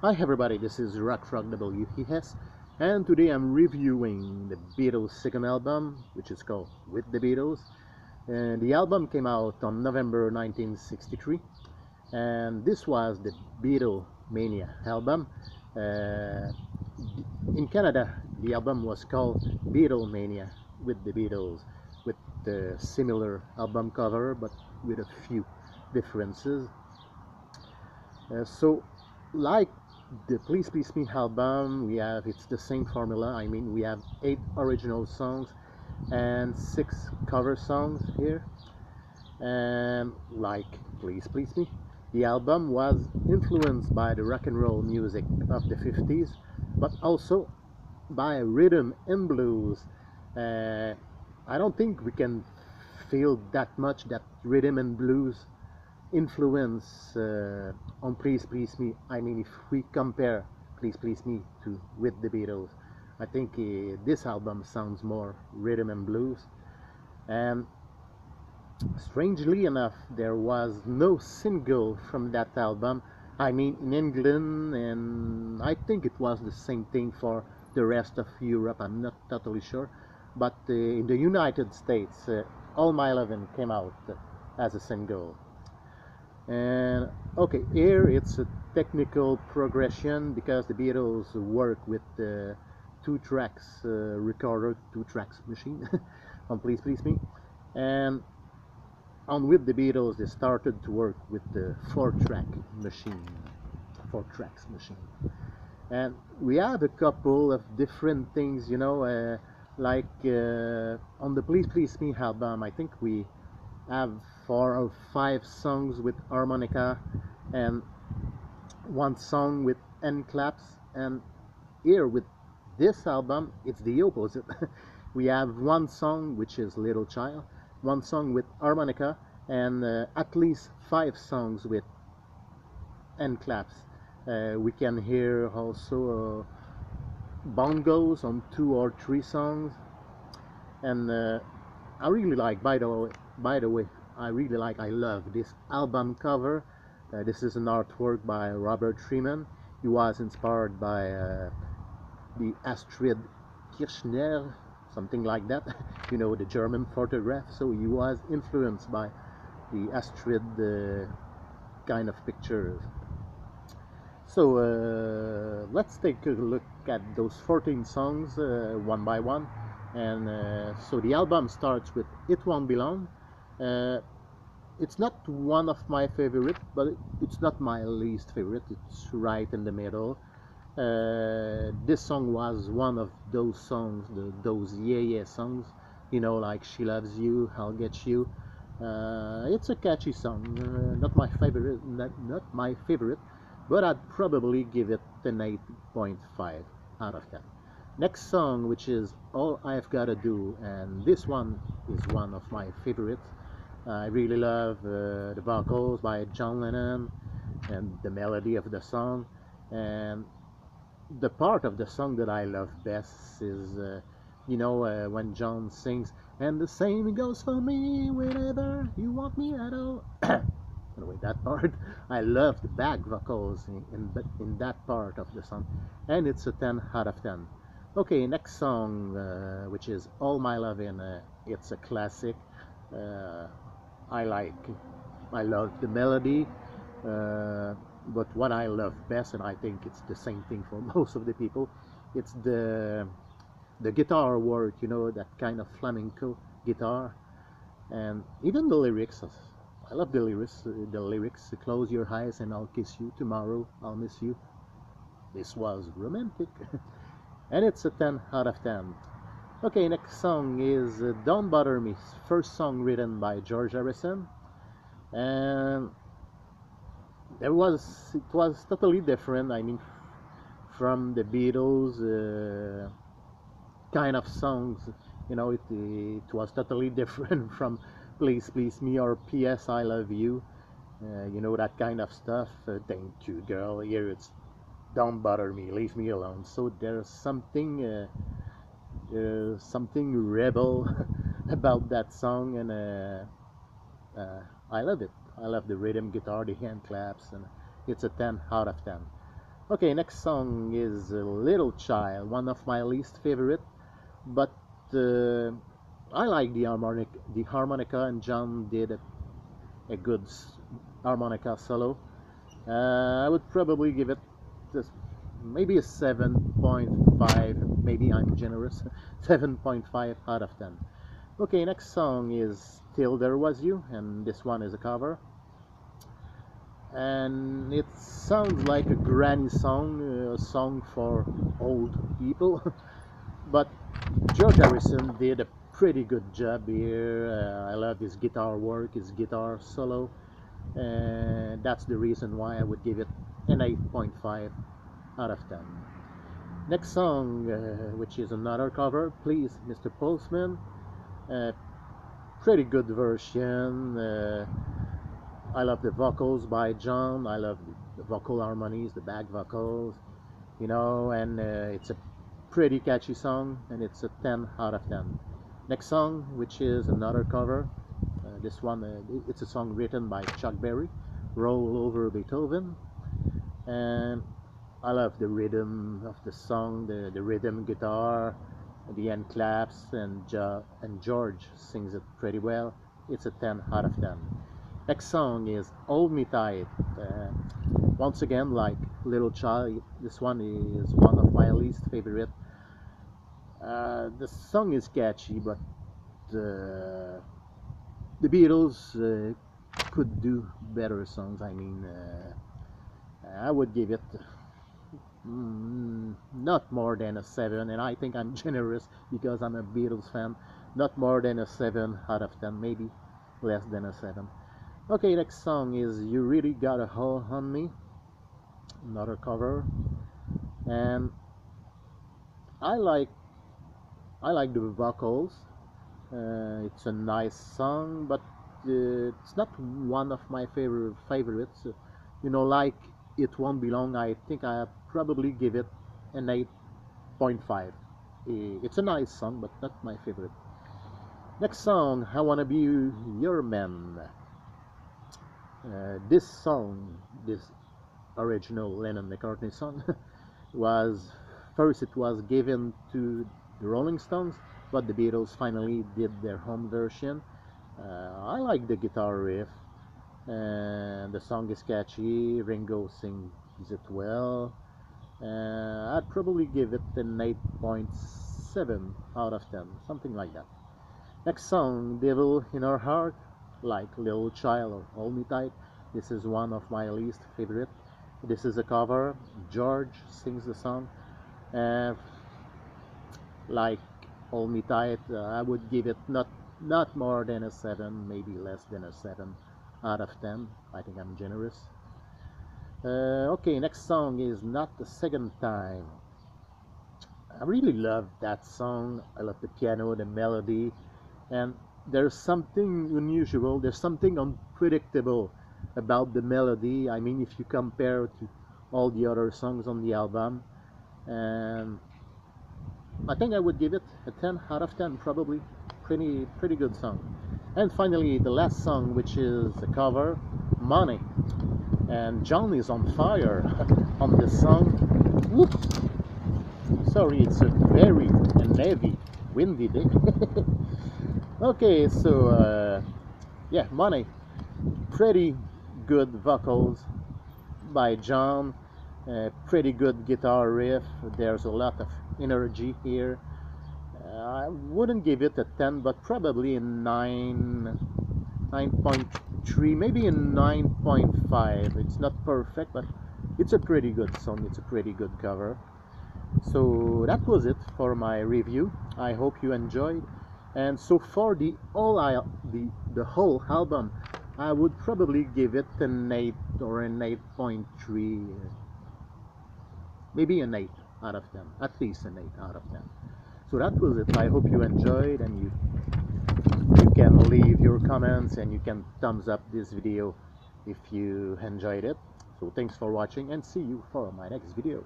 Hi everybody, this is Rock Frog WES, and today I'm reviewing the Beatles' second album, which is called With the Beatles. And the album came out on November 1963, and this was the Beatlemania album. Uh, in Canada, the album was called Beatlemania with the Beatles, with the similar album cover, but with a few differences. So, like the Please Please Me album, it's the same formula. I mean, we have 8 original songs and 6 cover songs here. And like Please Please Me, the album was influenced by the rock and roll music of the 50s, but also by rhythm and blues. Uh, I don't think we can feel that much that rhythm and blues influence on Please Please Me. I mean, if we compare Please Please Me to With the Beatles, I think this album sounds more rhythm and blues. And strangely enough, there was no single from that album. I mean, in England, and I think it was the same thing for the rest of Europe. I'm not totally sure. But in the United States, All My Lovin' came out as a single. And okay, here it's a technical progression because the Beatles work with the 2 tracks recorder, 2 tracks machine on Please Please Me. And on With the Beatles, they started to work with the 4 track machine, 4 tracks machine. And we have a couple of different things, like on the Please Please Me album, I think we have 4 or 5 songs with harmonica and 1 song with end claps. And here with this album, it's the opposite. We have 1 song which is Little Child, 1 song with harmonica, and at least 5 songs with end claps. We can hear also bongos on 2 or 3 songs. And I really like, by the way, I love this album cover. This is an artwork by Robert Freeman. He was inspired by the Astrid Kirchner, something like that, the German photograph. So he was influenced by the Astrid kind of pictures. So let's take a look at those 14 songs one by one. And so the album starts with It Won't Be Long. It's not one of my favorite, but it's not my least favorite. It's right in the middle. This song was one of those songs, those yeah songs, like She Loves You, I'll Get You. It's a catchy song, not my favorite, not my favorite, but I'd probably give it an 8.5 out of 10. Next song, which is All I've Gotta Do, and this one is one of my favorites. I really love the vocals by John Lennon and the melody of the song. And the part of the song that I love best is, when John sings, and the same goes for me whenever you want me at all. Anyway, that part, I love the back vocals in that part of the song, and it's a 10 out of 10. Okay, next song, which is All My Lovin'. It's a classic. Uh, I love the melody, but what I love best, and I think it's the same thing for most of the people, it's the guitar work, that kind of flamenco guitar, and even the lyrics. I love the lyrics. The lyrics: "Close your eyes and I'll kiss you. Tomorrow I'll miss you." This was romantic, and it's a 10 out of 10. Okay, next song is Don't Bother Me, first song written by George Harrison. And it was totally different. I mean, from the Beatles kind of songs, it was totally different from Please Please Me or P.S. I Love You, that kind of stuff. Thank you, girl. Here it's Don't Bother Me, Leave Me Alone. So there's something rebel about that song, and I love it. I love the rhythm guitar, the hand claps, and it's a 10 out of 10. Okay, next song is Little Child, one of my least favorite, but I like the harmonica, and John did a good harmonica solo. I would probably give it this, maybe a 7.5, maybe I'm generous, 7.5 out of 10. Okay, next song is Till There Was You, and this one is a cover. And it sounds like a granny song, a song for old people. But George Harrison did a pretty good job here. I love his guitar work, his guitar solo, and that's the reason why I would give it an 8.5 out of 10. Next song, which is another cover, Please Mr. Postman. Pretty good version. I love the vocals by John. I love the vocal harmonies, the back vocals, you know, and it's a pretty catchy song, and it's a 10 out of 10. Next song, which is another cover. This one, it's a song written by Chuck Berry, Roll Over Beethoven, and I love the rhythm of the song, the rhythm guitar, the end claps, and George sings it pretty well. It's a 10 out of 10. Next song is Hold Me Tight. Once again, like Little Child, this one is one of my least favorite. The song is catchy, but the Beatles could do better songs. I mean, I would give it not more than a 7, and I think I'm generous because I'm a Beatles fan. Not more than a 7 out of 10, maybe less than a 7. Okay, next song is You Really Got a Hold on Me, another cover, and I like the vocals. It's a nice song, but it's not one of my favorites. You know, like It Won't Be Long, I think I probably give it an 8.5. It's a nice song, but not my favorite. Next song, I Wanna Be Your Man. This song, this original Lennon-McCartney song, was first it was given to the Rolling Stones, but the Beatles finally did their home version. I like the guitar riff, and the song is catchy. Ringo sings it well. I'd probably give it an 8.7 out of 10, something like that. Next song, Devil in Our Heart, like Little Child or Hold Me Tight. This is one of my least favorite. This is a cover. George sings the song. Like Hold Me Tight, I would give it not more than a 7, maybe less than a 7 out of 10. I think I'm generous. Okay, next song is Not the Second Time. I really love that song. I love the piano, the melody, and there's something unusual, there's something unpredictable about the melody. I mean, if you compare to all the other songs on the album, and I think I would give it a 10 out of 10, probably. Pretty good song. And finally, the last song, which is a cover, Money. And John is on fire on this song. Whoop. Sorry, it's a very heavy, windy day. Okay, so yeah, Money. Pretty good vocals by John. Pretty good guitar riff. There's a lot of energy here. I wouldn't give it a 10, but probably a 9.3, maybe a 9.5. It's not perfect, but it's a pretty good song. It's a pretty good cover. So that was it for my review. I hope you enjoyed. And so for the whole album, I would probably give it an 8 or an 8.3, maybe an 8 out of 10, at least an 8 out of 10. So that was it. I hope you enjoyed, and you can leave your comments, and you can thumbs up this video if you enjoyed it. So thanks for watching, and see you for my next video.